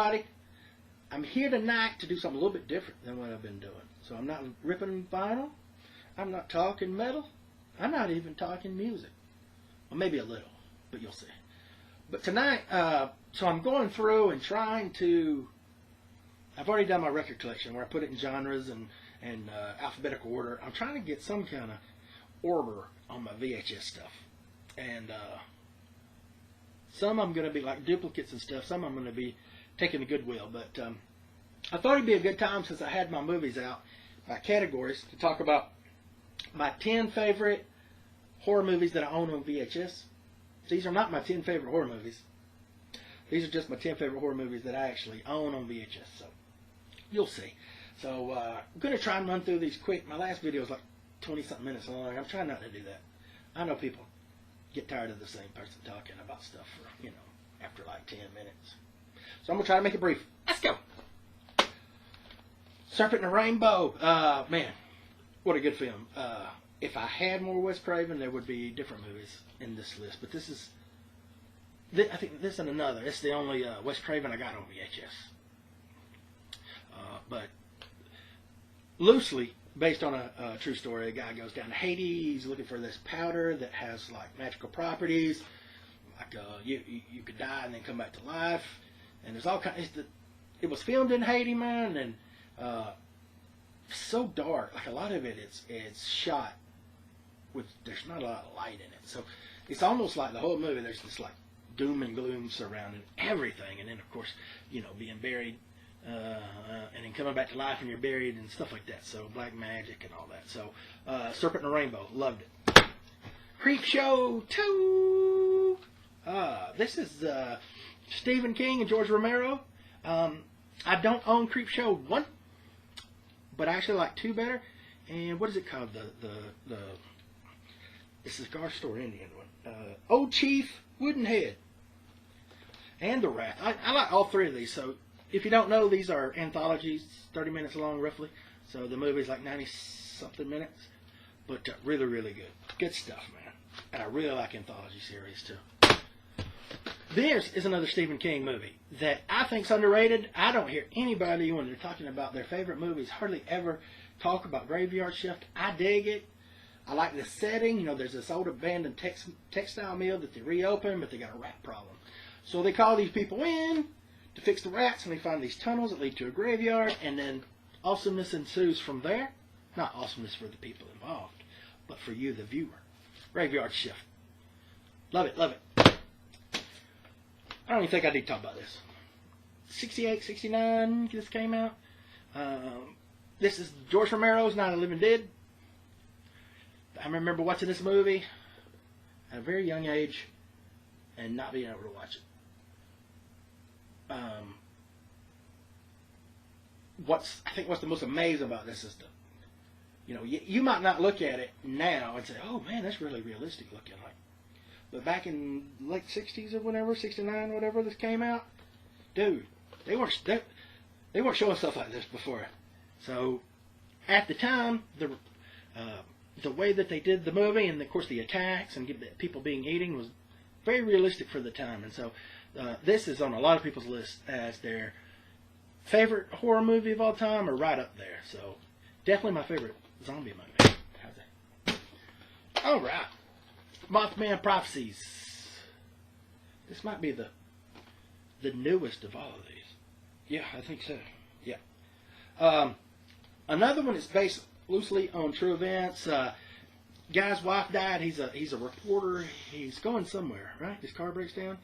everybody. I'm here tonight to do something a little bit different than what I've been doing. So I'm not ripping vinyl. I'm not talking metal. I'm not even talking music. Well, maybe a little, but you'll see. But tonight, so I'm going through and trying to, I've already done my record collection where I put it in genres and alphabetical order. I'm trying to get some kind of order on my VHS stuff. And some I'm going to be like duplicates and stuff. Some I'm going to be taking to Goodwill. But I thought it'd be a good time, since I had my movies out by categories, to talk about my 10 favorite horror movies that I own on VHS. These are not my 10 favorite horror movies. These are just my 10 favorite horror movies that I actually own on VHS. So you'll see. So I'm going to try and run through these quick. My last video was like 20-something minutes long. I'm trying not to do that. I know people get tired of the same person talking about stuff for, after like 10 minutes. So I'm going to try to make it brief. Let's go. Serpent and the Rainbow. Man, what a good film. If I had more Wes Craven, there would be different movies in this list. But this is, I think this and another. It's the only Wes Craven I got on VHS. But loosely based on a true story. A guy goes down to Haiti. He's looking for this powder that has like magical properties. Like you could die and then come back to life. And there's all kinds. It was filmed in Haiti, man, and so dark. Like a lot of it, it's shot with, there's not a lot of light in it. So it's almost like the whole movie, there's this like doom and gloom surrounding everything. And then of course, being buried, and then coming back to life and you're buried and stuff like that. So black magic and all that. So Serpent and the Rainbow, loved it. Creepshow 2. This is Stephen King and George Romero. I don't own Creepshow 1, but I actually like 2 better. And what is it called? This is Cigar Store Indian one. Old Chief, Woodenhead, and The Wrath. I like all 3 of these. So if you don't know, these are anthologies, 30 minutes long roughly. So the movie's like 90-something minutes. But really, really good. Good stuff, man. And I really like anthology series too. This is another Stephen King movie that I think's underrated. I don't hear anybody when they're talking about their favorite movies hardly ever talk about Graveyard Shift. I dig it. I like the setting. There's this old abandoned textile mill that they reopen, but they got a rat problem. So they call these people in to fix the rats, and they find these tunnels that lead to a graveyard, and then awesomeness ensues from there. Not awesomeness for the people involved, but for you, the viewer. Graveyard Shift. Love it, love it. I don't even think I need to talk about this. 68, 69, this came out. This is George Romero's Night of the Living Dead. I remember watching this movie at a very young age and not being able to watch it. I think what's the most amazing about this is you might not look at it now and say, oh man, that's really realistic looking. But back in late 60s or whatever, 69, whatever this came out, dude, they weren't showing stuff like this before. So at the time, the way that they did the movie, and of course the attacks and people being eaten, was very realistic for the time. And so this is on a lot of people's list as their favorite horror movie of all time, or right up there. So definitely my favorite zombie movie. How's that? All right. Mothman Prophecies. This might be the newest of all of these. Yeah, I think so. Yeah. Another one is based loosely on true events. Guy's wife died. He's a reporter. He's going somewhere, right? His car breaks down,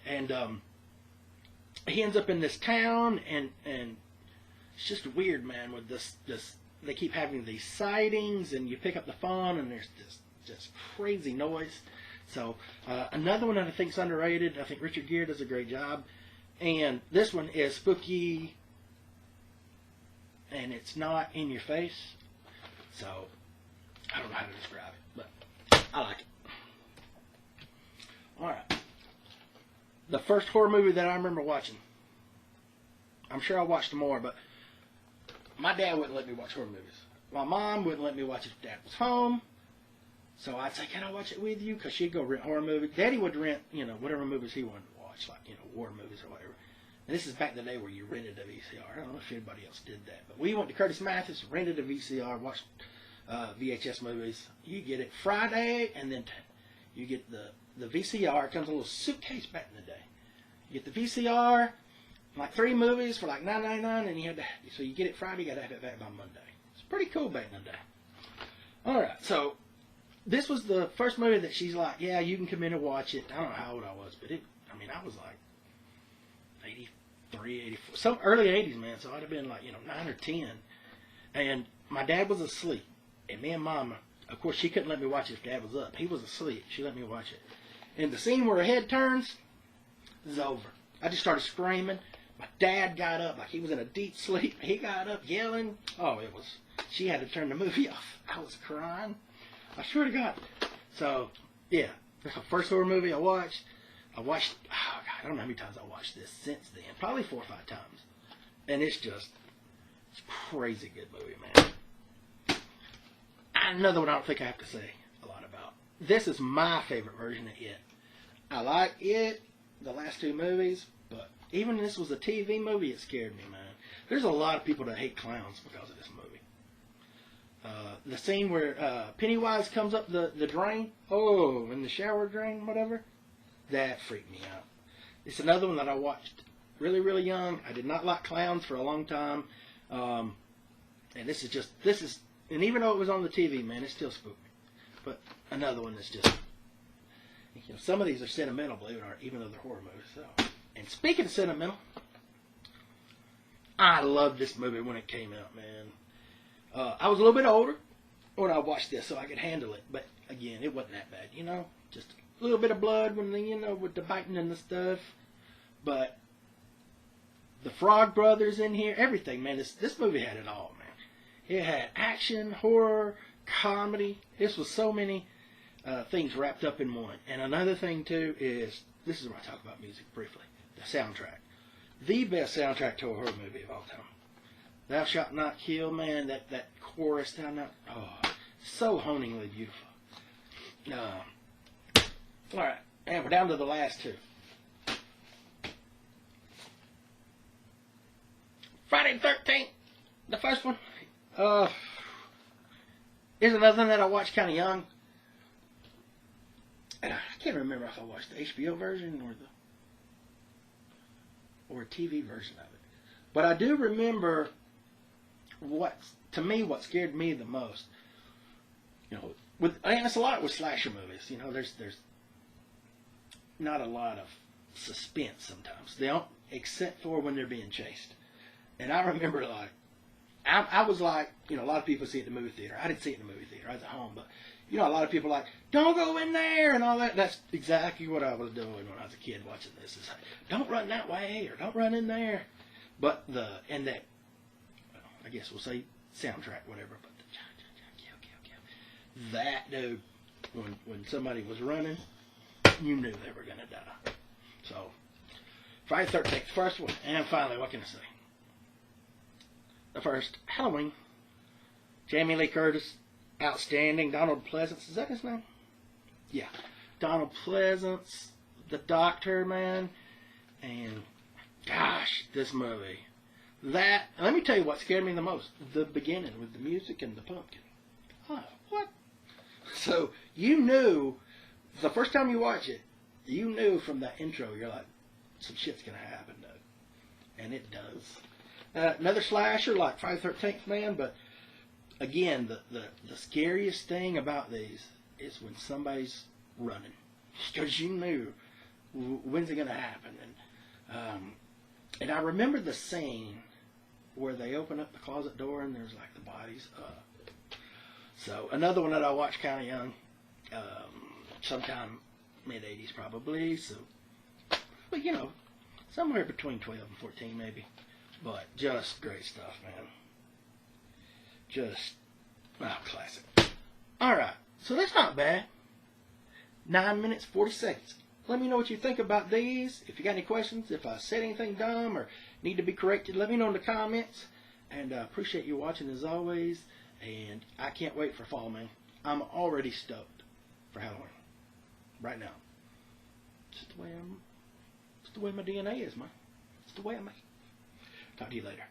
and he ends up in this town, and it's just weird, man. With this, they keep having these sightings, and you pick up the phone, and there's this just crazy noise. So another one that I think is underrated. I think Richard Gere does a great job, and this one is spooky, and it's not in your face. So I don't know how to describe it, but I like it. All right, the first horror movie that I remember watching. I'm sure I watched more, but my dad wouldn't let me watch horror movies. My mom wouldn't let me watch it if Dad was home. So I'd say, can I watch it with you? Because she'd go rent horror movies. Daddy would rent, whatever movies he wanted to watch, like, war movies or whatever. And this is back in the day where you rented a VCR. I don't know if anybody else did that, but we went to Curtis Mathis, rented a VCR, watched VHS movies. You get it Friday, and then you get the VCR. It comes in a little suitcase back in the day. You get the VCR, like 3 movies for like $9.99, and so you get it Friday, you got to have it back by Monday. It's pretty cool back in the day. All right, so this was the first movie that she's like, yeah, you can come in and watch it. I don't know how old I was, but I was like 83, 84, some early 80s, man. So I'd have been like, 9 or 10. And my dad was asleep. And me and Mama, of course, she couldn't let me watch it if Dad was up. He was asleep. She let me watch it. And the scene where her head turns is over. I just started screaming. My dad got up like he was in a deep sleep. He got up yelling. Oh, she had to turn the movie off. I was crying. I swear to God. So, yeah, that's the first horror movie I watched. Oh God, I don't know how many times I watched this since then. Probably 4 or 5 times. And it's crazy good movie, man. Another one I don't think I have to say a lot about. This is my favorite version of It. I like It, the last 2 movies, but even if this was a TV movie, it scared me, man. There's a lot of people that hate clowns because of this movie. The scene where Pennywise comes up the drain, in the shower drain, whatever, that freaked me out. It's another one that I watched really, really young. I did not like clowns for a long time. And and even though it was on the TV, man, it still spooked me. But another one that's just, some of these are sentimental, believe it or not, even though they're horror movies. So. And speaking of sentimental, I loved this movie when it came out, man. I was a little bit older when I watched this, so I could handle it. But again, it wasn't that bad, Just a little bit of blood when with the biting and the stuff. But the Frog Brothers in here, everything, man. This movie had it all, man. It had action, horror, comedy. This was so many things wrapped up in one. And another thing too is, this is where I talk about music briefly. The soundtrack, the best soundtrack to a horror movie of all time. Thou shalt not kill, man. That chorus down there, so hauntingly beautiful. All right, and we're down to the last 2. Friday the 13th, the first one, is another one that I watched kind of young. And I can't remember if I watched the HBO version or a TV version of it. But I do remember what scared me the most. And it's a lot with slasher movies. There's not a lot of suspense sometimes. They don't, except for when they're being chased. And I remember, I was like, a lot of people see it in the movie theater. I didn't see it in the movie theater. I was at home, but a lot of people don't go in there and all that. That's exactly what I was doing when I was a kid watching this. It's like, don't run that way or don't run in there. But I guess we'll say soundtrack, whatever. But that dude, when somebody was running, you knew they were gonna die. So Friday the 13th, first one, and finally, what can I say? The first Halloween. Jamie Lee Curtis, outstanding. Donald Pleasance, is that his name? Yeah, Donald Pleasance, the Doctor, man, and gosh, this movie. Let me tell you what scared me the most. The beginning with the music and the pumpkin. Oh, what? So you knew the first time you watch it, you knew from that intro, you're like, some shit's gonna happen, dude. And it does. Another slasher like Friday the 13th, man, but again, the scariest thing about these is when somebody's running, because you knew when's it gonna happen. And I remember the scene where they open up the closet door and there's like the bodies up. So another one that I watched kind of young, sometime mid-80s probably. So, but somewhere between 12 and 14 maybe. But just great stuff, man. Just classic. All right, so that's not bad. 9 minutes 40 seconds. Let me know what you think about these. If you got any questions, if I said anything dumb or need to be corrected, let me know in the comments. And I appreciate you watching as always. And I can't wait for fall, man. I'm already stoked for Halloween. Right now. Just the way my DNA is, man. It's the way I make it. Talk to you later.